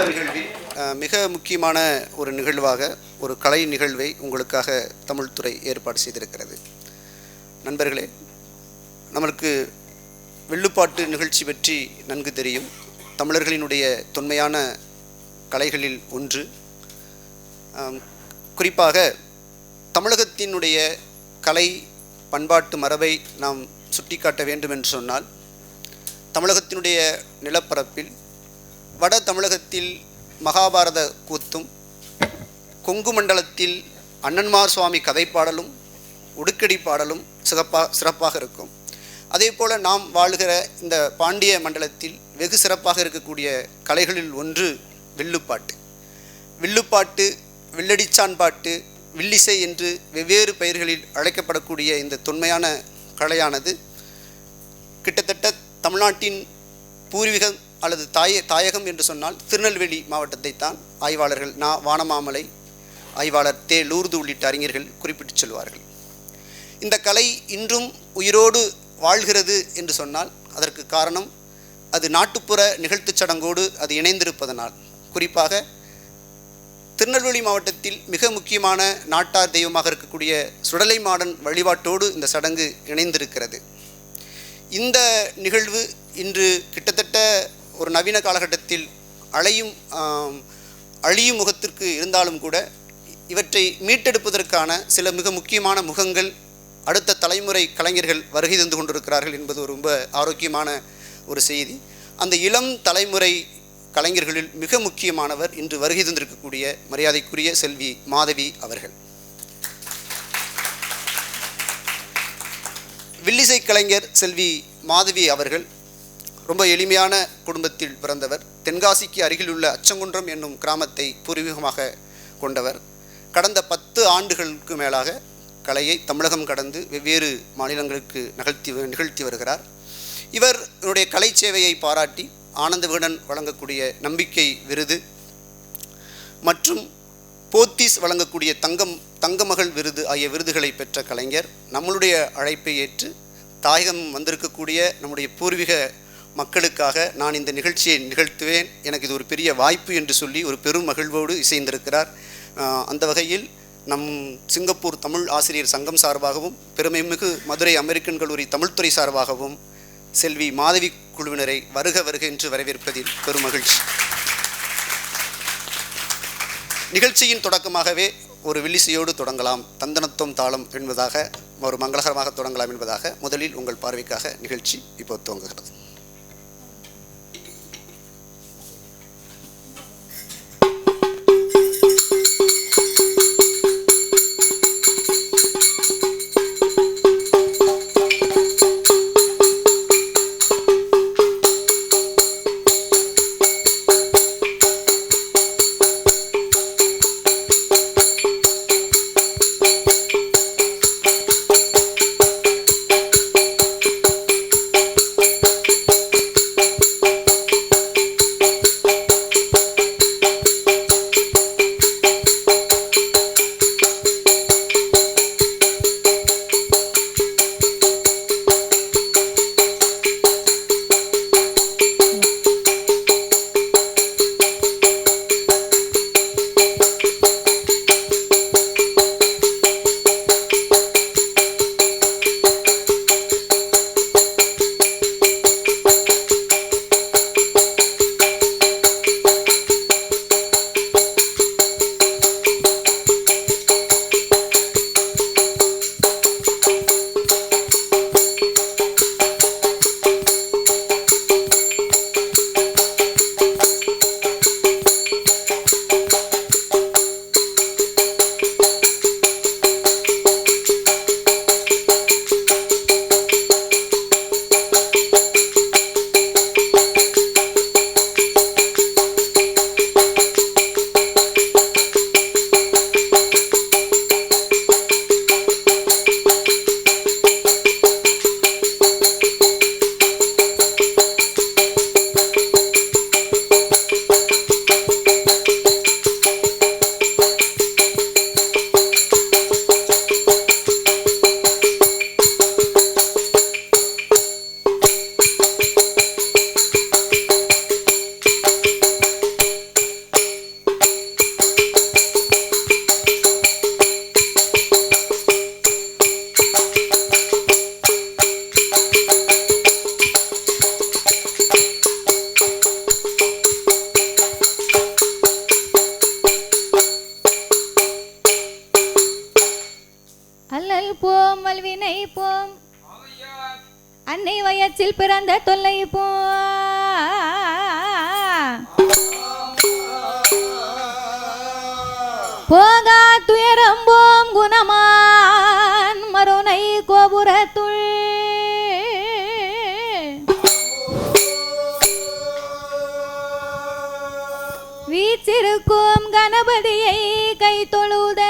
நிகழ்வில் மிக முக்கியமான ஒரு நிகழ்வாக ஒரு கலை நிகழ்வை உங்களுக்காக தமிழ்துறை ஏற்பாடு செய்திருக்கிறது. நண்பர்களே, நம்மளுக்கு வில்லுப்பாட்டு நிகழ்ச்சி பற்றி நன்கு தெரியும். தமிழர்களினுடைய தொன்மையான கலைகளில் ஒன்று. குறிப்பாக தமிழகத்தினுடைய கலை பண்பாட்டு மரபை நாம் சுட்டிக்காட்ட வேண்டும் என்று சொன்னால், தமிழகத்தினுடைய நிலப்பரப்பில் வட தமிழகத்தில் மகாபாரத கூத்தும், கொங்கு மண்டலத்தில் அண்ணன்மார் சுவாமி கதைப்பாடலும் உடுக்கடி பாடலும் சிறப்பாக இருக்கும். அதே போல் நாம் வாழ்கிற இந்த பாண்டிய மண்டலத்தில் வெகு சிறப்பாக இருக்கக்கூடிய கலைகளில் ஒன்று வில்லுப்பாட்டு. வில்லுப்பாட்டு, வில்லடிச்சான் பாட்டு, வில்லிசை என்று வெவ்வேறு பெயர்களில் அழைக்கப்படக்கூடிய இந்த தொன்மையான கலையானது கிட்டத்தட்ட தமிழ்நாட்டின் பூர்வீகம் அல்லது தாயகம் என்று சொன்னால் திருநெல்வேலி மாவட்டத்தை தான் ஆய்வாளர்கள் வானமாமலை, ஆய்வாளர் தே. லூர்து உள்ளிட்ட அறிஞர்கள் குறிப்பிட்டு சொல்வார்கள். இந்த கலை இன்றும் உயிரோடு வாழ்கிறது என்று சொன்னால் அதற்கு காரணம் அது நாட்டுப்புற நிகழ்த்துச் சடங்கோடு அது இணைந்திருப்பதனால். குறிப்பாக திருநெல்வேலி மாவட்டத்தில் மிக முக்கியமான நாட்டார் தெய்வமாக இருக்கக்கூடிய சுடலை மாடன் வழிபாட்டோடு இந்த சடங்கு இணைந்திருக்கிறது. இந்த நிகழ்வு இன்று கிட்டத்தட்ட ஒரு நவீன காலகட்டத்தில் அழியும் முகத்திற்கு இருந்தாலும் கூட இவற்றை மீட்டெடுப்பதற்கான சில மிக முக்கியமான முகங்கள் அடுத்த தலைமுறை கலைஞர்கள் வருகை தந்து கொண்டிருக்கிறார்கள் என்பது ஒரு ரொம்ப ஆரோக்கியமான ஒரு செய்தி. அந்த இளம் தலைமுறை கலைஞர்களில் மிக முக்கியமானவர் இன்று வருகை தந்திருக்கக்கூடிய மரியாதைக்குரிய செல்வி மாதவி அவர்கள். வில்லிசை கலைஞர் செல்வி மாதவி அவர்கள் ரொம்ப எளிமையான குடும்பத்தில் பிறந்தவர். தென்காசிக்கு அருகில் உள்ள அச்சங்குன்றம் என்னும் கிராமத்தை பூர்வீகமாக கொண்டவர். கடந்த 10 ஆண்டுகளுக்கு மேலாக கலையை தமிழகம் கடந்து வெவ்வேறு மாநிலங்களுக்கு நிகழ்த்தி வருகிறார். இவருடைய கலை சேவையை பாராட்டி ஆனந்த விகடன் வழங்கக்கூடிய நம்பிக்கை விருது மற்றும் போத்தீஸ் வழங்கக்கூடிய தங்கமகள் விருது ஆகிய விருதுகளை பெற்ற கலைஞர். நம்மளுடைய அழைப்பை ஏற்று தாயகம் வந்திருக்கக்கூடிய நம்முடைய பூர்வீக மக்களுக்காக நான் இந்த நிகழ்ச்சியை நிகழ்த்துவேன், எனக்கு இது ஒரு பெரிய வாய்ப்பு என்று சொல்லி ஒரு பெரும் மகிழ்வோடு இசைந்திருக்கிறார். அந்த வகையில் நம் சிங்கப்பூர் தமிழ் ஆசிரியர் சங்கம் சார்பாகவும் பெருமைமிகு மதுரை அமெரிக்கன் கல்லூரி தமிழ்துறை சார்பாகவும் செல்வி மாதவி குழுவினரை வருக வருக என்று வரவேற்பதில் பெரும் மகிழ்ச்சி. நிகழ்ச்சியின் தொடக்கமாகவே ஒரு வில்லிசையோடு தொடங்கலாம், தந்தனத்துவம் தாளம் என்பதாக ஒரு மங்களகரமாக தொடங்கலாம் என்பதாக முதலில் உங்கள் பார்வைக்காக நிகழ்ச்சி இப்போ துவங்குகிறது. அல்லல் போம் வல்வினை போம் அன்னை வயற்றில் பிறந்த தொல்லை போ போகா துயரம் போம் குணமான் மருனை கோபுரத்துள் வீச்சிருக்கும் கணபதியை கை தொழுத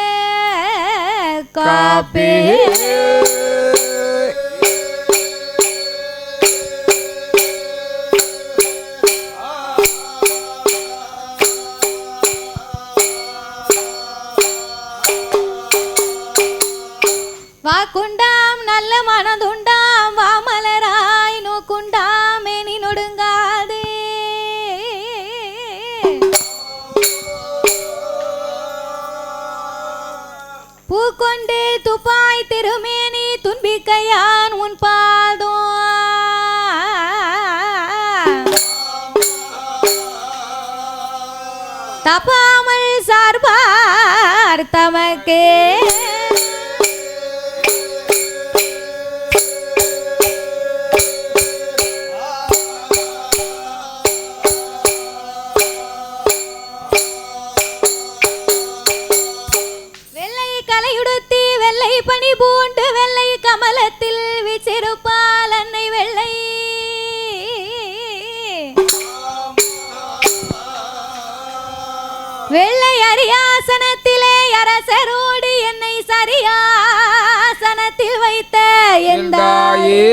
காப்பே வாக்குண்டாம் நல்ல மனதுண்டாம் வாமலராய் நோக்குண்டாம் மேனி நொடுங்காது பூக்கொண்டு துப்பாய் திருமேனி துன்பிக்கையான் உன் பாதோ தப்பாமல் சார்பார் தமக்கே பணி பூண்டு வெள்ளை கமலத்தில் விச்சிருப்பால் அன்னை வெள்ளை வெள்ளை அரியாசனத்திலே அரசரோடு என்னை சரியாசனத்தில் வைத்த எந்தாயே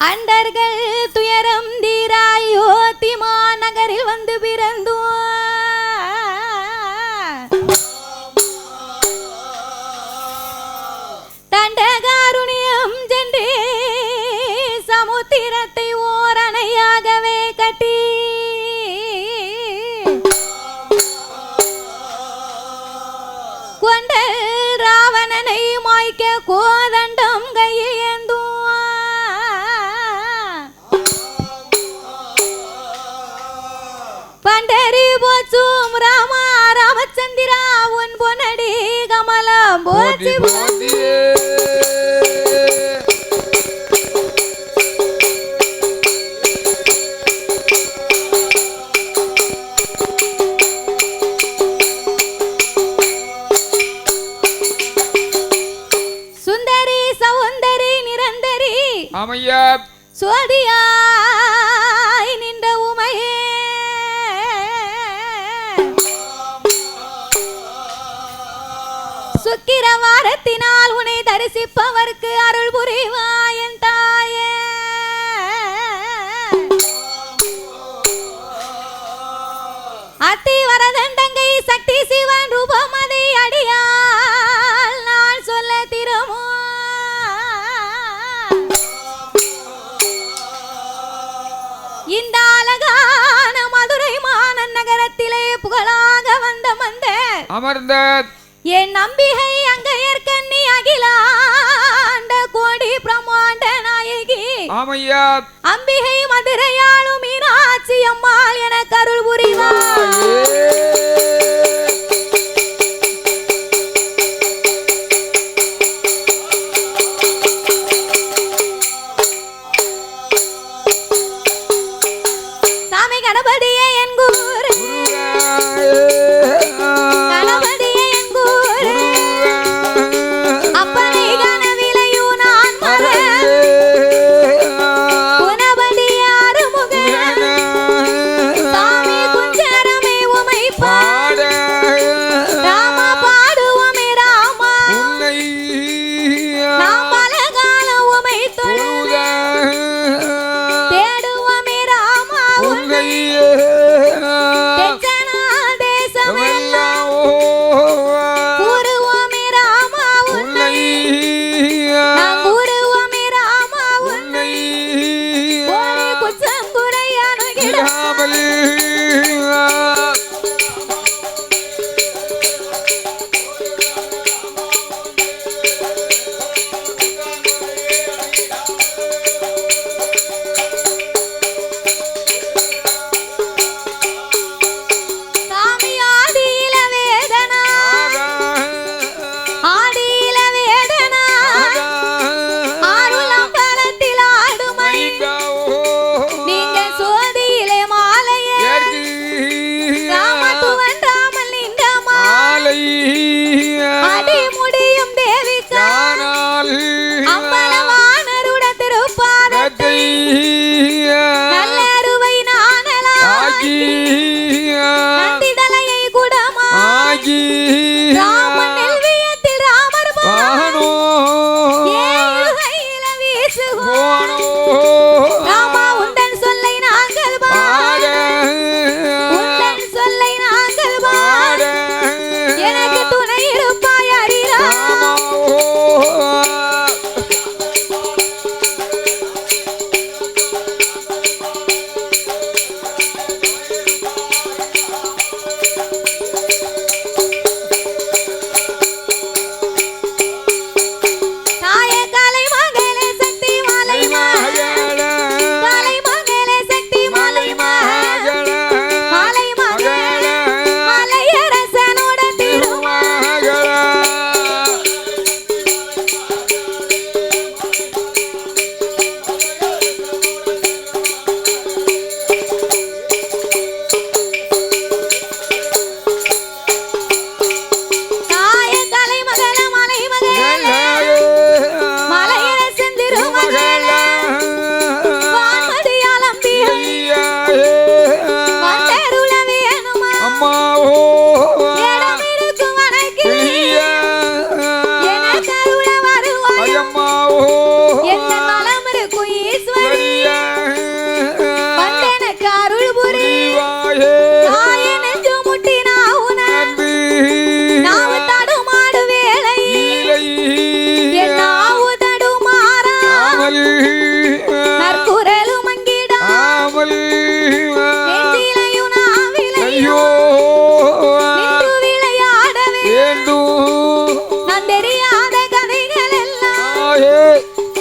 அண்டர்கள் துயரம் தீராயோ திமா நகரில் வந்து பிறந்தோ தண்டகாருணியம் சென்று சமுத்திரத்தை ஓரணையாகவே கட்டி கொண்ட ராவணனை மாய்க்க கோதண்டம் கையில் ஏந்தோ பண்டரி போச்சும் ராமா ராமச்சந்திரா உன் பொன்னடி கமலம் போச்சு சுந்தரி சௌந்தரி நிரந்தரி ஆமையா சோதியாய் நின்ற உமையே சுக்கிரவாரத்தினால் உன்னை தரிசிப்பவர்க்கு அருள் புரிவாயன் தாயே அத்தி வரதண்டங்கை சக்தி சிவன் ரூபமதை அடியால் நான் சொல்ல திறமோ இந்த அழகான மதுரை மாநன் நகரத்திலே புகழாக வந்த மந்த அமர்ந்த என் நம்பிகை அங்கையர்கண்ணி அகிலாண்ட கோடி பிரமாண்ட நாயகி ஆமையா அம்பிகை மதுரையாளும் மீனாட்சி அம்மாள் என கருள் புரிவார் சாமி கணபதியே என் குரு கணபதியே என் குரு அப்பனை கனவிலையோ நான் மறன் குணபதி ஆறுமுக சாமி குஞ்சரமே உமைப்பா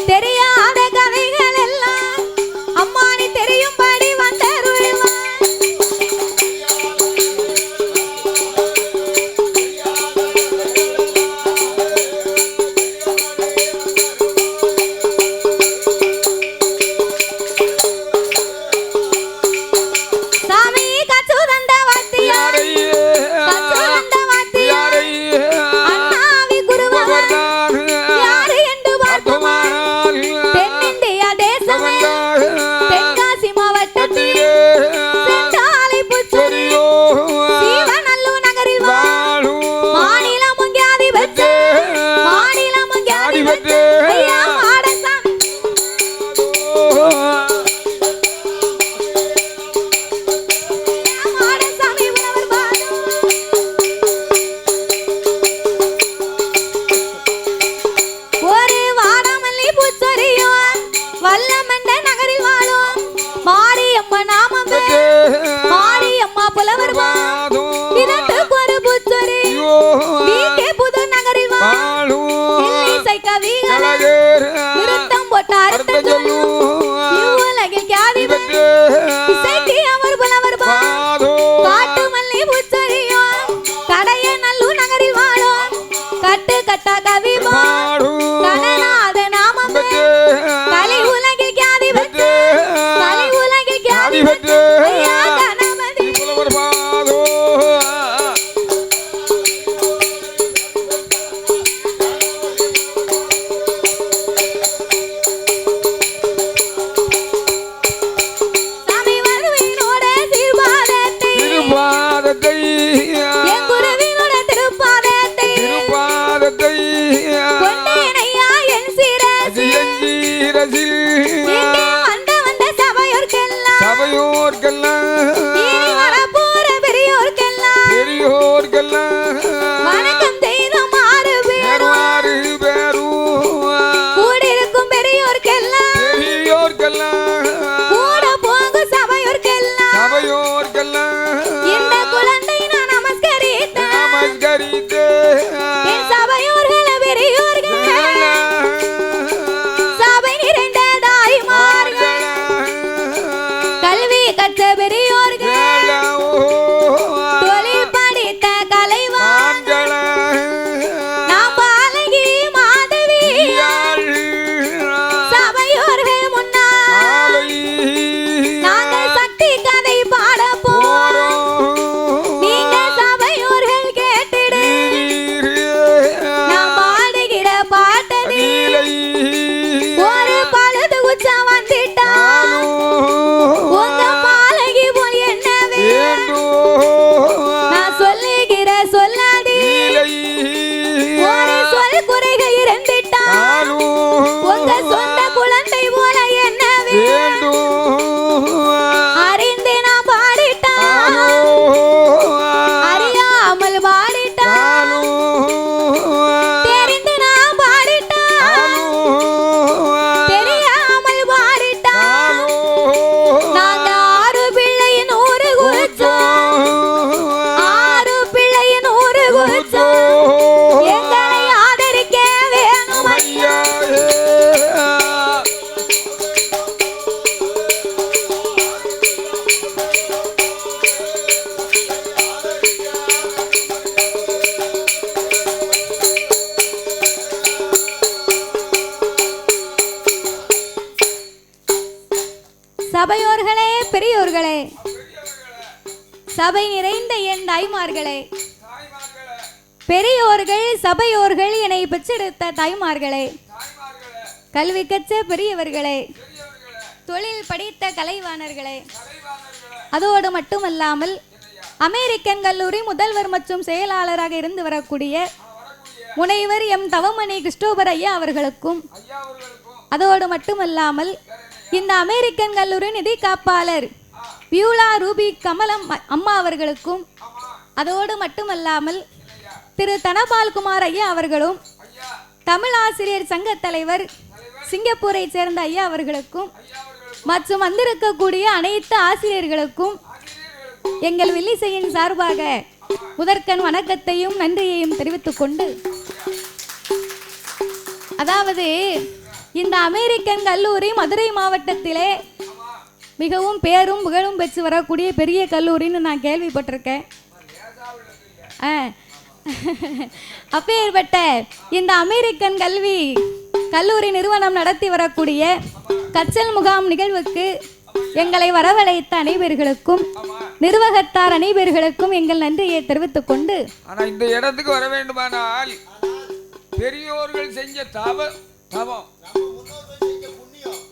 தெரியாத கதைகள் எல்லாம் அம்மா நீ தெரியும்படி வந்தருள்வாய். சாமி கச்சு தந்த வாத்தியார் கச்சு தந்த வாத்தியார் அண்ணாவி குருவர் யாரு என்று பார்க்குமா தென்னிந்தியா தேசமே தென்காசி மாவட்டத்தில் செந்தாலை புச்சூரி சீவநல்லூர் நகரில் மாநிலம் முங்கியாதி பெற்று மாநிலம் முங்கியாதி பெற்று ஐயா மாடசாமி மாடசாமி உணவர் பாடு ஒரு வாடாமல்லி பூச்சொரியும் வல்லமண்ட நகரில் வாழும் மாரியம்மா நாமமே மாரியம்மா புலவர் இரண்டு ஒரு பூச்சொரி வீக்கே புது நகரில் வாழும் இல்லிசை கவிகள் விருத்தம் போட்ட அர்த்தம் சொல்லும் இவ்வுலகில் கியாதி பெற்று இசைக்கு அவர் புலவர் காட்டு மல்லி பூச்சொரியும் கடைய நல்லூர் நகரில் வாழும் கட்டு கட்டா கவி கணநாத நாமமே கலை உலகில் கியாதி பெற்று கலை உலகில் கியாதி பெற்று ஐயா கணபதி சாமி வருவினோட சீர்பாதத்தை என் குருவினோட திருப்பாதத்தை கொண்டேனையா என் சிரசி இங்கே வந்த சபையோர்க்கெல்லாம் இனி வரப்போற பெரியோர்க்கெல்லாம் வணக்கம் செய்தும் மாறு பேரும் கூடியிருக்கும் பெரியோர்க்கெல்லாம் கூட போகும் சபையோர்க்கெல்லாம் இந்த குழந்தை நான் நமஸ்கரித்தேன் என் சபையோர்கள பெரியோர்கள் சபை நிறைந்த தாய்மார்கள் கல்வி கற்ற பெரியோர்கள் தொழில் படித்த கலைவான்கள் நாம் பாலகி மாதவி சபையோர்கள் முன்னால் நாங்கள் சக்தி கதை பாட போறோம் நீங்க சபையோர்கள் கேட்டிடு நாம் பாடுகிற பாட்டது ஒரு பழுது உச்சம் வந்துட்டா உங்க பாலகி போல் என்ன நான் சொல்லுகிற சொல்லாது ஒரு சொல் குறைகள் இருந்துட்டா உங்க சொந்த குழந்தை போல என்ன அறிந்து நான் பாடிட்டா அறியாமல் பாடிட்டா தெரிந்து நான் பாடிட்டா தெரியாமல் பாடிட்டா நாங்க 6 பிள்ளை 100 குச்சோம் 6 பிள்ளை 100 குச்சோம் எங்களை ஆதரிக்க வேணும் ஐயா சபையோர்களே பெரியோர்களே சபை நிறைந்த என் தாய்மார்களே பெரியோர்கள் சபையோர்கள் என்னை பெற்றெடுத்த தாய்மார்களே கல்வி கற்ற பெரியவர்களே தொழில் படித்த கலைவாணர்களே அதோடு மட்டுமல்லாமல் அமெரிக்கன் கல்லூரி முதல்வர் மற்றும் செயலாளராக இருந்து வரக்கூடிய முனைவர் எம் தவமணி கிறிஸ்டோபர் ஐயா அவர்களுக்கும் அதோடு மட்டுமல்லாமல் இந்த அமெரிக்கன் கல்லூரி நிதி காப்பாளர் பியூலா ரூபி கமலம் அம்மா அவர்களுக்கும் அதோடு மட்டுமல்லாமல் திரு தனபால் குமார் ஐயா அவர்களும் தமிழ் ஆசிரியர் சங்க தலைவர் சிங்கப்பூரை சேர்ந்த ஐயா அவர்களுக்கும் மற்றும் வந்திருக்கக்கூடிய அனைத்து ஆசிரியர்களுக்கும் எங்கள் வில்லிசையின் சார்பாக முதற்கண் வணக்கத்தையும் நன்றியையும் தெரிவித்துக் கொண்டு அதாவது இந்த அமெரிக்கன் கல்லூரி மதுரை மாவட்டத்திலே மிகவும் பேரும் புகழும் பெற்று வரக்கூடிய பெரிய கல்லூரின்னு நான் கேள்விப்பட்டிருக்கேன். அப்பேற்பட்ட இந்த அமெரிக்கன் கல்லூரி நிறுவனம் நடத்தி வரக்கூடிய கற்றல் முகாம் நிகழ்வுக்கு எங்களை வரவழைத்த அனைவர்களுக்கும் நிர்வாகத்தார் அனைவர்களுக்கும் எங்கள் நன்றியை தெரிவித்துக் கொண்டு, ஆனா இந்த இடத்துக்கு வர வேண்டுமானால் பெரியோர்கள் செஞ்ச தவம்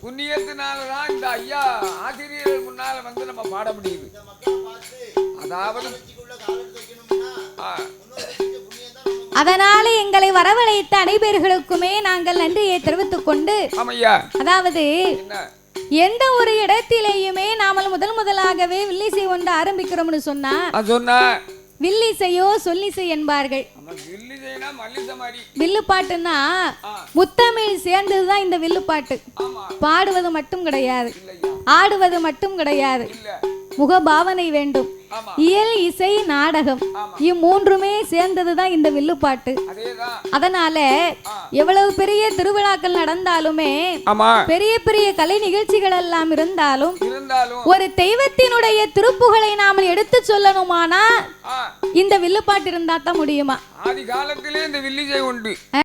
புண்ணியத்தினாலதான் இந்த ஐயா ஆசிரியர்கள் முன்னால வந்து நம்ம பாட முடியுது. அதாவது அதனால எங்களை வரவழைத்த அனைவர்களுக்குமே நாங்கள் நன்றியை தெரிவித்துக் கொண்டு, அதாவது எந்த ஒரு இடத்திலேயுமே நாமல் முதலாகவே வில்லிசை ஒன்று ஆரம்பிக்கிறோம்னு சொன்னா வில்லிசையோ சொல்லிசை என்பார்கள். வில்லுப்பாட்டுன்னா முத்தமிழ் சேர்ந்ததுதான் இந்த வில்லுப்பாட்டு. பாடுவது மட்டும் கிடையாது, ஆடுவது மட்டும் கிடையாது, முகபாவனை வேண்டும். இயல், இசை, நாடகம் இம்மூன்றுமே சேர்ந்ததுதான் இந்த வில்லுப்பாட்டு. அதனால எவ்வளவு பெரிய திருவிழாக்கள் நடந்தாலுமே, பெரிய பெரிய கலை நிகழ்ச்சிகள் எல்லாம் இருந்தாலும் ஒரு தெய்வத்தினுடைய திருப்புகளை நாம எடுத்து சொல்லணுமானா இந்த வில்லுப்பாட்டு இருந்தா தான் முடியுமா? ஆதி காலத்திலே இந்த வில்லிசை உண்டு.